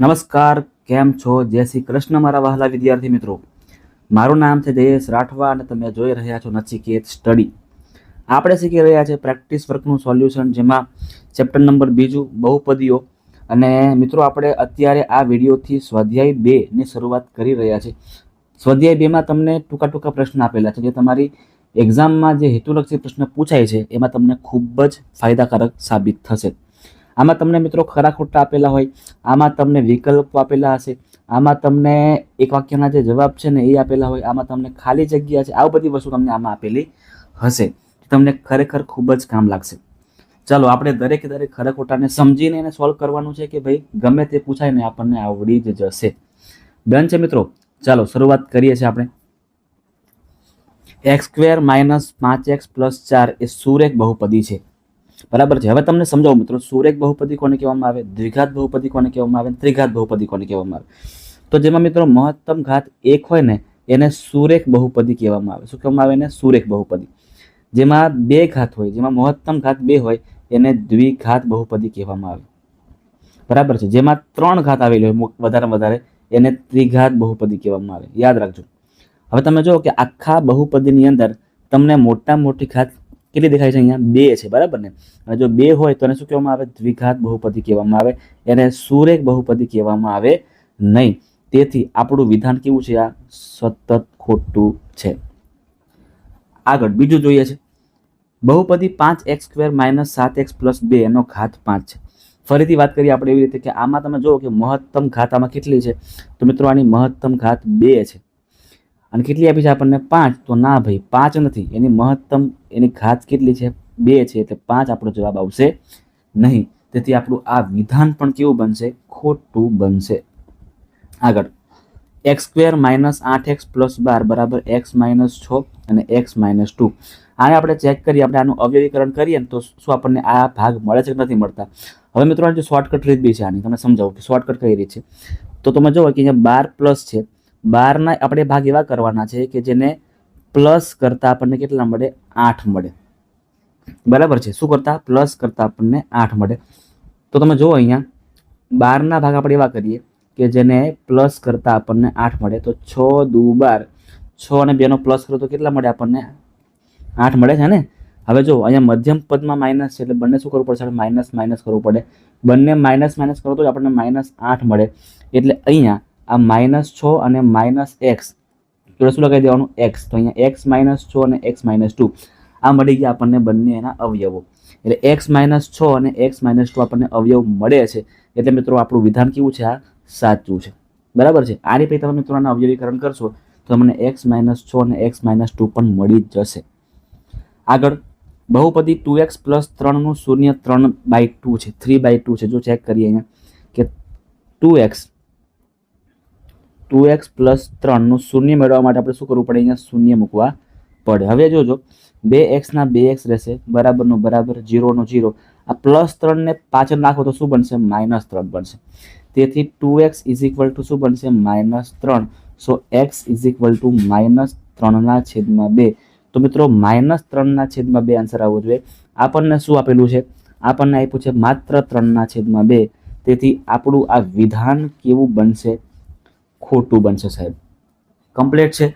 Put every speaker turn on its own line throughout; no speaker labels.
નમસ્કાર, કેમ છો? જય શ્રી કૃષ્ણ મારા વહાલા વિદ્યાર્થી મિત્રો. મારું નામ છે જયેશ રાઠવા અને તમે જોઈ રહ્યા છો નચિકેત સ્ટડી. આપણે શીખી રહ્યા છે પ્રેક્ટિસ વર્કનું સોલ્યુશન, જેમાં ચેપ્ટર નંબર 2 બહુપદીઓ. અને મિત્રો આપણે અત્યારે આ વિડીયોથી સ્વાધ્યાય 2ની શરૂઆત કરી રહ્યા છે. સ્વાધ્યાય 2માં તમને ટૂંકા ટૂંકા પ્રશ્ન આપેલા છે, જે તમારી એક્ઝામમાં જે હેતુલક્ષી પ્રશ્ન પૂછાય છે એમાં તમને ખૂબ જ ફાયદાકારક સાબિત થશે. આમાં તમને મિત્રો ખરા ખોટા આપેલા હોય, આમાં તમને વિકલ્પો આપેલા હશે, આમાં તમને એક વાક્યના જે જવાબ છે ને એ આપેલા હોય, આમાં તમને ખાલી જગ્યા છે, આ બધી વસ્તુ તમને આમાં આપેલી હશે. તમને ખરેખર ખૂબ જ કામ લાગશે. ચાલો આપણે દરેક ખરા ખોટાને સમજીને એને સોલ્વ કરવાનું છે કે ભાઈ ગમે તે પૂછાય ને આપણને આવડી જ જશે. ડન છે મિત્રો? ચાલો શરૂઆત કરીએ છીએ આપણે. x² - 5x + 4 એ સુરેખ બહુપદી છે. બરાબર છે. હવે તમને સમજાવું મિત્રો, સુરેખ બહુપદી કોને કહેવામાં આવે, દ્વિઘાત બહુપદી કોને કહેવામાં આવે, ત્રિઘાત બહુપદી કોને કહેવામાં આવે. તો જેમાં મિત્રો મહત્તમ ઘાત 1 હોય ને એને સુરેખ બહુપદી કહેવામાં આવે. શું કહેવામાં આવે? એને સુરેખ બહુપદી. જેમાં 2 ઘાત હોય, જેમાં મહત્તમ ઘાત 2 હોય એને દ્વિઘાત બહુપદી કહેવામાં આવે. બરાબર છે. જેમાં 3 ઘાત આવેલી હોય વધારે વધારે એને ત્રિઘાત બહુપદી કહેવામાં આવે. યાદ રાખજો. હવે તમે જુઓ કે આખા બહુપદીની અંદર તમને મોટામાં મોટી ઘાત કેટલી દેખાય છે? અહીંયા 2 છે. બરાબર ને? અને જો 2 હોય તો એને શું કહેવામાં આવે? દ્વિઘાત બહુપદી કહેવામાં આવે. એને સુરેખ બહુપદી કહેવામાં આવે નહીં. તેથી આપણું વિધાન કેવું છે? આ સતત ખોટું છે. આગળ બીજું જોઈએ છે. બહુપદી 5x² - 7x + 2 એનો ઘાત 5 છે. ફરીથી વાત કરીએ આપણે એવી રીતે કે આમાં તમે જુઓ કે મહત્તમ ઘાત આમાં કેટલી છે? તો મિત્રો આની મહત્તમ ઘાત 2 છે. અને કેટલી આપી છે આપણને? 5. તો ના ભાઈ, 5 નથી. એની મહત્તમ એની ઘાત કેટલી છે? 2 છે. એટલે 5 આપણો જવાબ આવશે નહીં. તેથી આપણું આ વિધાન પણ કેવું બનશે? ખોટું બનશે. આગળ x² - 8x + 12 = x - 6 અને x - 2. આને આપણે ચેક કરીએ, આપણે આનું અવયવીકરણ કરીએ ને તો શું આપણને આ ભાગ મળે છે કે નથી મળતા? હવે મિત્રો આ જે શોર્ટકટ રીત બી છે આની, તમને સમજાવું કે શોર્ટકટ કઈ રીત છે. તો તમે જુઓ કે અહીંયા 12 પ્લસ છે. 12ના આપણે ભાગ એવા કરવાના છે કે જેને પ્લસ કરતા આપણને કેટલા મળે? 8 મળે. બરાબર છે. શું કરતા? પ્લસ કરતા આપણને 8 મળે. તો તમે જુઓ અહીંયા 12ના ભાગ આપણે એવા કરીએ કે જેને પ્લસ કરતા આપણને 8 મળે. તો 6 × 2 = 12. 6 અને 2 નો પ્લસ કરો તો કેટલા મળે આપણને? 8 મળે છે ને? હવે જો અહીંયા મધ્યમ પદમાં માઇનસ છે એટલે બંને શું કરવું પડશે? માઇનસ માઇનસ કરવું પડે. બંને માઇનસ માઇનસ કરો તો આપણને -8 મળે. એટલે અહીંયા આ -6 અને -x એટલે શું લગાવી દેવાનું? x. તો અહીંયા x - 6 અને x - 2 આ મળી ગયા આપણને બંને એના અવયવો. એટલે x - 6 અને x - 2 આપણને અવયવ મળે છે. એટલે મિત્રો આપણું વિધાન કેવું છે? આ સાચું છે. બરાબર છે. આ રીતે તમે મિત્રો આના અવયવીકરણ કરશો તો તમને x - 6 અને x - 2 પણ મળી જશે. આગળ બહુપદી 2x + 3 નું શૂન્ય 3/2 છે. 3/2 છે. જો ચેક કરીએ અહીંયા કે 2x + 3 નું શૂન્ય મેળવવા માટે આપણે શું કરવું પડે? અહીંયા શૂન્ય મૂકવા પડે. હવે જોજો 2x ના 2x રહેશે, બરાબરનું બરાબર, 0 નો 0. આ +3 ને પાછળ નાખો તો શું બનશે? -3 બનશે. તેથી 2x = શું બનશે? -3. સો x = -3/2. તો મિત્રો -3/2 આન્સર આવવો જોઈએ. આપણને શું આપેલું છે? આપણને આપ્યું છે માત્ર 3/2. તેથી આપણું આ વિધાન કેવું બનશે? ખોટું બનશે સાહેબ. કમ્પ્લીટ છે.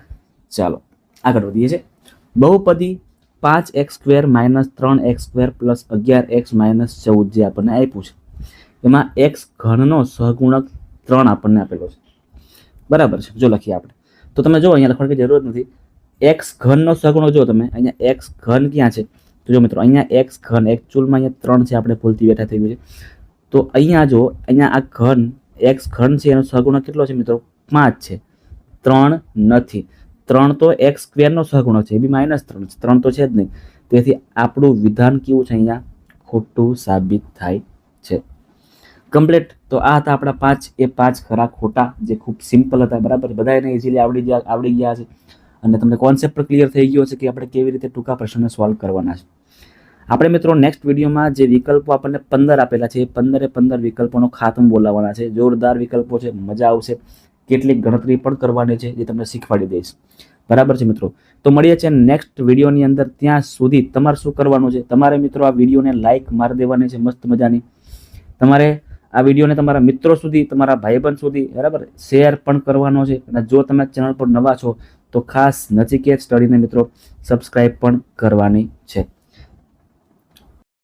ચાલો આગળ વધીએ છીએ. બહુપદી 5x² - 3x² + 11x - 14 જે આપણને આપ્યું છે, એમાં x ઘનનો સહગુણક 3 આપણને આપેલો છે. બરાબર છે. જો લખીએ આપણે તો તમે જો અહીંયા લખવાની જરૂર નથી. x ઘનનો સહગુણક જો તમે અહીંયા x ઘન ક્યાં છે? તો જો મિત્રો અહીંયા x ઘન એકચ્યુઅલમાં અહીંયા 3 છે, આપણે ભૂલથી બેઠા થઈ ગયું છે. તો અહીંયા જો અહીંયા આ ઘન x ઘન છે, એનો સહગુણક કેટલો છે મિત્રો? 5 છે. 3 નથી. 3 તો x² નો સહગુણક છે, એ બી -3 છે. 3 તો છે જ નહીં. તેથી આપણું વિધાન કેવું છે? અહીંયા ખોટું સાબિત થાય છે. કમ્પ્લીટ. તો આ હતા આપણા 5 ખરા ખોટા, જે ખૂબ સિમ્પલ હતા. બરાબર, બધાને ઇઝીલી આવડી ગયા છે અને તમને કોન્સેપ્ટ પણ ક્લિયર થઈ ગયો છે કે આપણે કેવી રીતે ટૂંકા પ્રશ્નને સોલ્વ કરવાના છે. આપણે મિત્રો નેક્સ્ટ વિડીયોમાં જે વિકલ્પો આપણને 15 આપેલા છે એ 15 વિકલ્પોનો ખાતમ બોલાવવાના છે. જોરદાર વિકલ્પો છે, મજા આવશે. કેટલીક ગણતરી પણ કરવાની છે જે તમને શીખવાડી દઈશ. બરાબર છે મિત્રો? તો મળીએ છીએ નેક્સ્ટ વિડીયોની અંદર. ત્યાં સુધી તમારે શું કરવાનું છે? તમારે મિત્રો આ વિડીયોને લાઇક મારી દેવાની છે મસ્ત મજાની. તમારે આ વિડીયોને તમારા મિત્રો સુધી, તમારા ભાઈબંધ સુધી બરાબર શેર પણ કરવાનો છે. અને જો તમે ચેનલ પર નવા છો તો ખાસ નચિકેત સ્ટડીને મિત્રો સબસ્ક્રાઈબ પણ કરવાની છે.